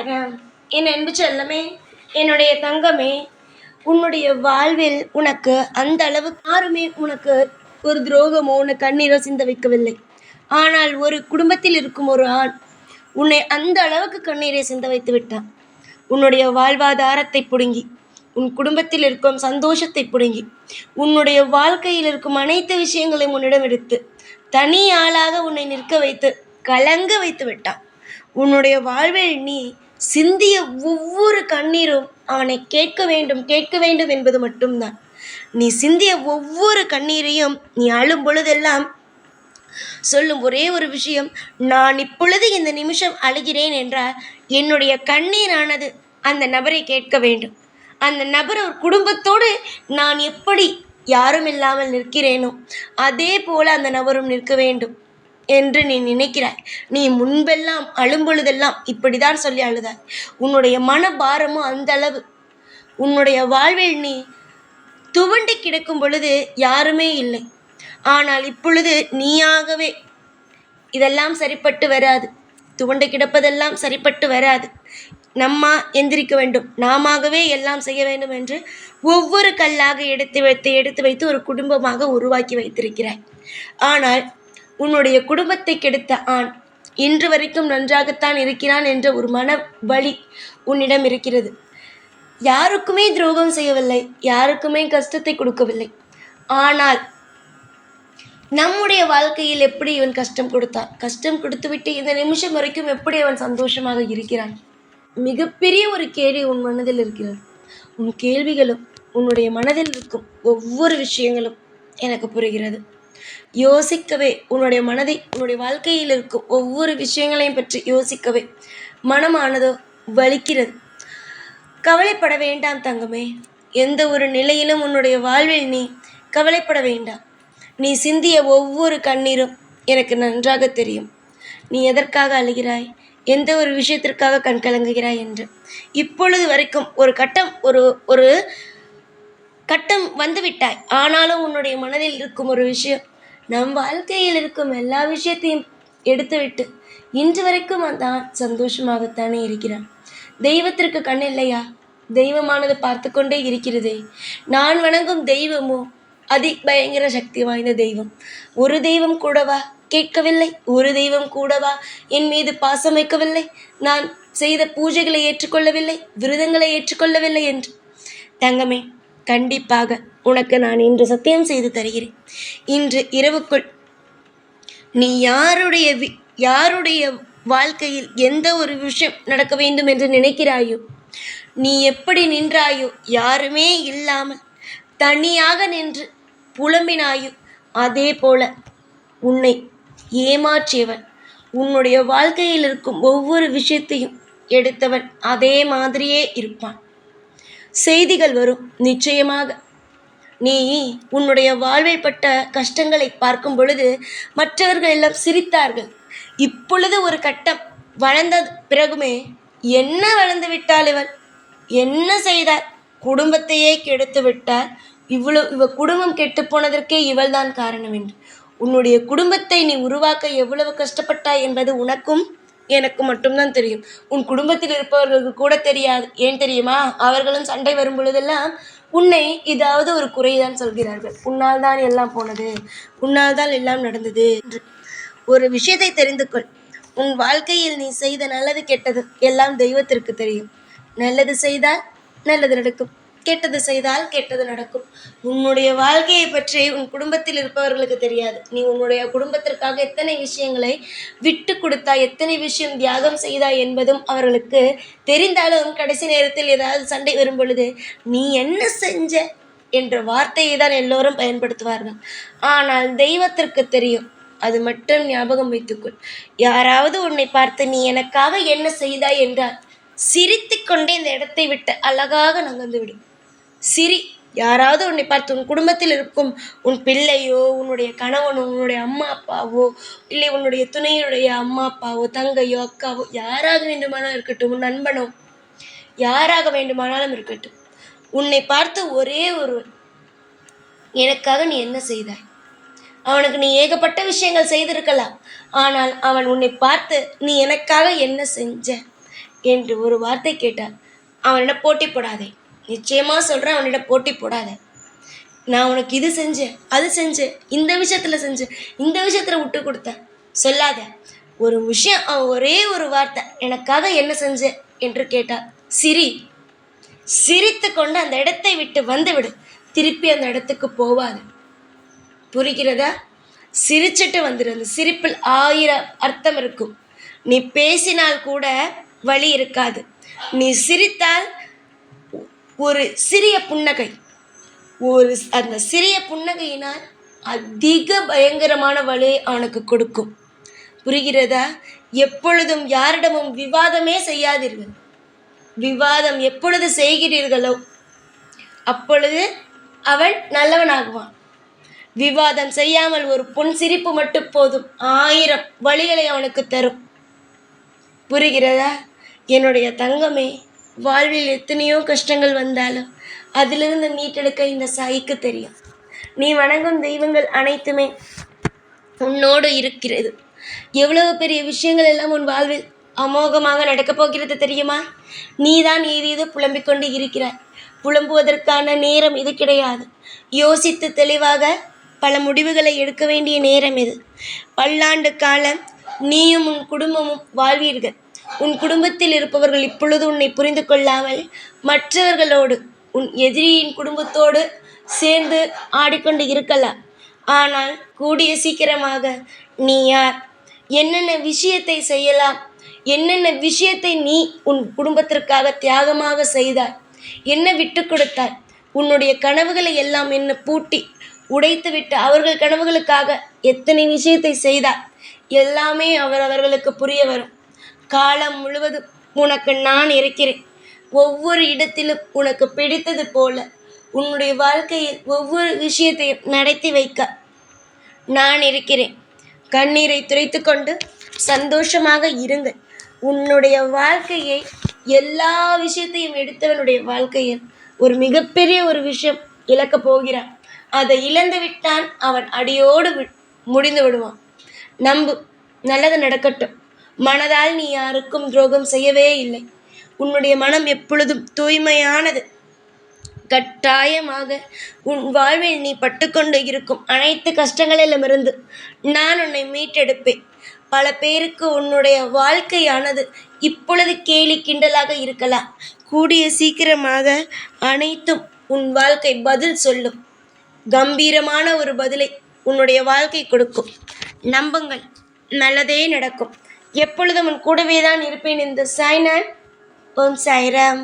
என் அன்பு செல்லமே, என்னுடைய தங்கமே, உன்னுடைய வாழ்வில் உனக்கு அந்த அளவு யாருமே உனக்கு ஒரு துரோகமோ உன்னை கண்ணீரோ சிந்த வைக்கவில்லை. ஆனால் ஒரு குடும்பத்தில் இருக்கும் ஒரு ஆண் உன்னை அந்த அளவுக்கு கண்ணீரை சிந்த வைத்து விட்டான். உன்னுடைய வாழ்வாதாரத்தை பிடுங்கி, உன் குடும்பத்தில் இருக்கும் சந்தோஷத்தை பிடுங்கி, உன்னுடைய வாழ்க்கையில் இருக்கும் அனைத்து விஷயங்களையும் உன்னிடம் எடுத்து தனி ஆளாக உன்னை நிற்க வைத்து கலங்க வைத்து விட்டான். உன்னுடைய வாழ்வில் நீ சிந்திய ஒவ்வொரு கண்ணீரும் அவனை கேட்க வேண்டும் என்பது மட்டும்தான். நீ சிந்திய ஒவ்வொரு கண்ணீரையும் நீ அழும் பொழுதெல்லாம் சொல்லும் ஒரே ஒரு விஷயம், நான் இப்பொழுது இந்த நிமிஷம் அழுகிறேன் என்றால் என்னுடைய கண்ணீரானது அந்த நபரை கேட்க வேண்டும். அந்த நபர் ஒரு குடும்பத்தோடு நான் எப்படி யாரும் இல்லாமல் நிற்கிறேனோ அதே போல அந்த நபரும் நிற்க வேண்டும் என்று நீ நினைக்கிறாய். நீ முன்பெல்லாம் அழும்பொழுதெல்லாம் இப்படிதான் சொல்லி அழுதாய். உன்னுடைய மனபாரமும் அந்த அளவு. உன்னுடைய வாழ்வில் நீ துவண்டு கிடக்கும் பொழுது யாருமே இல்லை. ஆனால் இப்பொழுது நீயாகவே இதெல்லாம் சரிப்பட்டு வராது, துவண்டு கிடப்பதெல்லாம் சரிப்பட்டு வராது, நம்மா எந்திரிக்க வேண்டும், நாமவே எல்லாம் செய்ய வேண்டும் என்று ஒவ்வொரு கல்லாக எடுத்து வைத்து ஒரு குடும்பமாக உருவாக்கி வைத்திருக்கிறாய். ஆனால் உன்னுடைய குடும்பத்தை கெடுத்த ஆண் இன்று வரைக்கும் நன்றாகத்தான் இருக்கிறான் என்ற ஒரு மன வலி உன்னிடம் இருக்கிறது. யாருக்குமே துரோகம் செய்யவில்லை, யாருக்குமே கஷ்டத்தை கொடுக்கவில்லை. ஆனால் நம்முடைய வாழ்க்கையில் எப்படி இவன் கஷ்டம் கொடுத்தான், கஷ்டம் கொடுத்துவிட்டு இந்த நிமிஷம் வரைக்கும் எப்படி அவன் சந்தோஷமாக இருக்கிறான்? மிகப்பெரிய ஒரு கேள்வி உன் மனதில் இருக்கிறது. உன் கேள்விகளும் உன்னுடைய மனதில் இருக்கும் ஒவ்வொரு விஷயங்களும் எனக்கு புரிகிறது. யோசிக்கவே உன்னுடைய மனதை, உன்னுடைய வாழ்க்கையில் இருக்கும் ஒவ்வொரு விஷயங்களையும் பற்றி யோசிக்கவே மனமானதோ வலிக்கிறது. கவலைப்பட வேண்டாம் தங்கமே. எந்த ஒரு நிலையிலும் உன்னுடைய வாழ்வில் நீ கவலைப்பட வேண்டாம். நீ சிந்திய ஒவ்வொரு கண்ணீரும் எனக்கு நன்றாக தெரியும். நீ எதற்காக அழுகிறாய், எந்த ஒரு விஷயத்திற்காக கண் கலங்குகிறாய் என்று. இப்பொழுது வரைக்கும் ஒரு கட்டம் வந்துவிட்டாய். ஆனாலும் உன்னுடைய மனதில் இருக்கும் ஒரு விஷயம், நம் வாழ்க்கையில் இருக்கும் எல்லா விஷயத்தையும் எடுத்துவிட்டு இன்று வரைக்கும் தான் சந்தோஷமாகத்தானே இருக்கிறான். தெய்வத்திற்கு கண் இல்லையா? தெய்வமானது பார்த்து கொண்டே இருக்கிறதே. நான் வணங்கும் தெய்வமோ பயங்கர சக்தி வாய்ந்த தெய்வம். ஒரு தெய்வம் கூடவா கேட்கவில்லை? ஒரு தெய்வம் கூடவா என் மீது பாசம் வைக்கவில்லை? நான் செய்த பூஜைகளை ஏற்றுக்கொள்ளவில்லை, விரதங்களை ஏற்றுக்கொள்ளவில்லை என்று. தங்கமே, கண்டிப்பாக உனக்கு நான் இன்று சத்தியம் செய்து தருகிறேன். இன்று இரவுக்குள் நீ யாருடைய வாழ்க்கையில் எந்த ஒரு விஷயம் நடக்க வேண்டும் என்று நினைக்கிறாயோ, நீ எப்படி நின்றாயோ, யாருமே இல்லாமல் தனியாக நின்று புலம்பினாயோ, அதே போல உன்னை ஏமாற்றியவன், உன்னுடைய வாழ்க்கையில் இருக்கும் ஒவ்வொரு விஷயத்தையும் எடுத்தவன் அதே மாதிரியே இருப்பான். செய்திகள் வரும் நிச்சயமாக. நீ உன்னுடைய வாழ்வில் பட்ட கஷ்டங்களை பார்க்கும் பொழுது மற்றவர்கள் எல்லாம் சிரித்தார்கள். இப்பொழுது ஒரு கட்டம் வளர்ந்த பிறகுமே, என்ன வளர்ந்து விட்டாள் இவள், என்ன செய்தார், குடும்பத்தையே கெடுத்து விட்டார், இவ குடும்பம் கெட்டு போனதற்கே இவள் தான் காரணம் என்று. உன்னுடைய குடும்பத்தை நீ உருவாக்க எவ்வளவு கஷ்டப்பட்டாய் என்பது உனக்கும் எனக்கு மட்டும்தான் தெரியும். உன் குடும்பத்தில் இருப்பவர்களுக்கு கூட தெரியாது. ஏன் தெரியுமா? அவர்களும் சண்டை வரும் பொழுதெல்லாம் உன்னை ஏதாவது ஒரு குறைதான் சொல்கிறார்கள். உன்னால் தான் எல்லாம் போனது, உன்னால் தான் எல்லாம் நடந்தது என்று. ஒரு விஷயத்தை தெரிந்து கொள். உன் வாழ்க்கையில் நீ செய்த நல்லது கெட்டது எல்லாம் தெய்வத்திற்கு தெரியும். நல்லது செய்தால் நல்லது நடக்கும், கெட்டது செய்தால் கெட்டது நடக்கும். உன்னுடைய வாழ்க்கையை பற்றி உன் குடும்பத்தில் இருப்பவர்களுக்கு தெரியாது. நீ உன்னுடைய குடும்பத்திற்காக எத்தனை விஷயங்களை விட்டு கொடுத்தாய், எத்தனை விஷயம் தியாகம் செய்தாய் என்பதும் அவர்களுக்கு தெரிந்தாலும் கடைசி நேரத்தில் ஏதாவது சண்டை வரும் பொழுது நீ என்ன செஞ்ச என்ற வார்த்தையை தான் எல்லோரும் பயன்படுத்துவார்கள். ஆனால் தெய்வத்திற்கு தெரியும். அது மட்டும் ஞாபகம் வைத்துக்கொள். யாராவது உன்னை பார்த்து நீ எனக்காக என்ன செய்தாய் என்றால் சிரித்து கொண்டே இந்த இடத்தை விட்டு அழகாக நகர்ந்து விடும். சிரி. யாராவது உன்னை பார்த்து, உன் குடும்பத்தில் இருக்கும் உன் பிள்ளையோ, உன்னுடைய கணவனோ, உன்னுடைய அம்மா அப்பாவோ, இல்லை உன்னுடைய துணையுடைய அம்மா அப்பாவோ, தங்கையோ, அக்காவோ, யாராக வேண்டுமானாலும் இருக்கட்டும், உன் நண்பனோ யாராக வேண்டுமானாலும் இருக்கட்டும், உன்னை பார்த்து ஒரே ஒருவன், எனக்காக நீ என்ன செய்தாய்? அவனுக்கு நீ ஏகப்பட்ட விஷயங்கள் செய்திருக்கலாம். ஆனால் அவன் உன்னை பார்த்து நீ எனக்காக என்ன செஞ்ச, என்று ஒரு வார்த்தை கேட்டார். அவனிடம் போட்டி போடாதே. நிச்சயமா சொல்கிறேன், அவனிடம் போட்டி போடாதே. நான் உனக்கு இது செஞ்சேன், அது செஞ்சேன், இந்த விஷயத்தில் செஞ்சேன், இந்த விஷயத்தில் விட்டு கொடுத்தேன் சொல்லாத. ஒரு விஷயம், அவன் ஒரே ஒரு வார்த்தை, எனக்காக என்ன செஞ்ச என்று கேட்டார். சிரி. சிரித்து கொண்டு அந்த இடத்தை விட்டு வந்துவிடு. திருப்பி அந்த இடத்துக்கு போவாது. புரிகிறதா? சிரிச்சிட்டு வந்துடு. அந்த சிரிப்பில் 1000 அர்த்தம் இருக்கும். நீ பேசினால் கூட வழி இருக்காது. நீ சிரித்தால் ஒரு சிறிய புன்னகை, அந்த சிறிய புன்னகையினால் அதிக பயங்கரமான வழியை அவனுக்கு கொடுக்கும். புரிகிறதா? எப்பொழுதும் யாரிடமும் விவாதமே செய்யாதீர்கள். விவாதம் எப்பொழுது செய்கிறீர்களோ அப்பொழுது அவன் நல்லவனாகுவான். விவாதம் செய்யாமல் ஒரு பொன் சிரிப்பு மட்டும் போதும், 1000 வழிகளை அவனுக்கு தரும். புரிகிறதா? என்னுடைய தங்கமே, வாழ்வில் எத்தனையோ கஷ்டங்கள் வந்தாலும் அதிலிருந்து மீட்டெடுக்க இந்த சாய்க்கு தெரியும். நீ வணங்கும் தெய்வங்கள் அனைத்துமே உன்னோடு இருக்கிறது. எவ்வளவு பெரிய விஷயங்கள் எல்லாம் உன் வாழ்வில் அமோகமாக நடக்கப் போகிறது தெரியுமா? நீதான் ஏதேதோ புலம்பிக் கொண்டு இருக்கிறாய். புலம்புவதற்கான நேரம் இது கிடையாது. யோசித்து தெளிவாக பல முடிவுகளை எடுக்க வேண்டிய நேரம் இது. பல்லாண்டு காலம் நீயும் உன் குடும்பமும் வாழ்வீர்கள். உன் குடும்பத்தில் இருப்பவர்கள் இப்பொழுது உன்னை புரிந்து கொள்ளாமல் மற்றவர்களோடு, உன் எதிரியின் குடும்பத்தோடு சேர்ந்து ஆடிக்கொண்டு இருக்கலாம். ஆனால் கூடிய சீக்கிரமாக நீ யார், என்னென்ன விஷயத்தை செய்யலாம், என்னென்ன விஷயத்தை நீ உன் குடும்பத்திற்காக தியாகமாக செய்தாய், என்ன விட்டு கொடுத்தாய், உன்னுடைய கனவுகளை எல்லாம் என்ன பூட்டி உடைத்துவிட்டு அவர்கள் கனவுகளுக்காக எத்தனை விஷயத்தை செய்தாய், எல்லாமே அவர்களுக்கு புரிய வரும். காலம் முழுவதும் உனக்கு நான் இருக்கிறேன். ஒவ்வொரு இடத்திலும் உனக்கு பிடித்தது போல உன்னுடைய வாழ்க்கையில் ஒவ்வொரு விஷயத்தையும் நடத்தி வைக்க நான் இருக்கிறேன். கண்ணீரை துடைத்து கொண்டு சந்தோஷமாக இருங்கள். உன்னுடைய வாழ்க்கையை, எல்லா விஷயத்தையும் எடுத்தவனுடைய வாழ்க்கையில் ஒரு மிகப்பெரிய ஒரு விஷயம் இழக்கப் போகிறான். அதை இழந்து விட்டான், அவன் அடியோடு முடிந்து விடுவான். நம்பு, நல்லது நடக்கட்டும். மனதால் நீ யாருக்கும் துரோகம் செய்யவே இல்லை. உன்னுடைய மனம் எப்பொழுதும் தூய்மையானது. கட்டாயமாக உன் வாழ்வில் நீ பட்டுக்கொண்டு இருக்கும் அனைத்து கஷ்டங்களிலுமிருந்து நான் உன்னை மீட்டெடுப்பேன். பல பேருக்கு உன்னுடைய வாழ்க்கையானது இப்பொழுது கேலி கிண்டலாக இருக்கலாம். கூடிய சீக்கிரமாக அனைத்தும் உன் வாழ்க்கை பதில் சொல்லும். கம்பீரமான ஒரு பதிலை உன்னுடைய வாழ்க்கை கொடுக்கும். நம்புங்கள், நல்லதே நடக்கும். எப்பொழுதும் உன் கூடவே தான் இருப்பேன். இந்த சாய்நாள். ஓம் சாய்ராம்.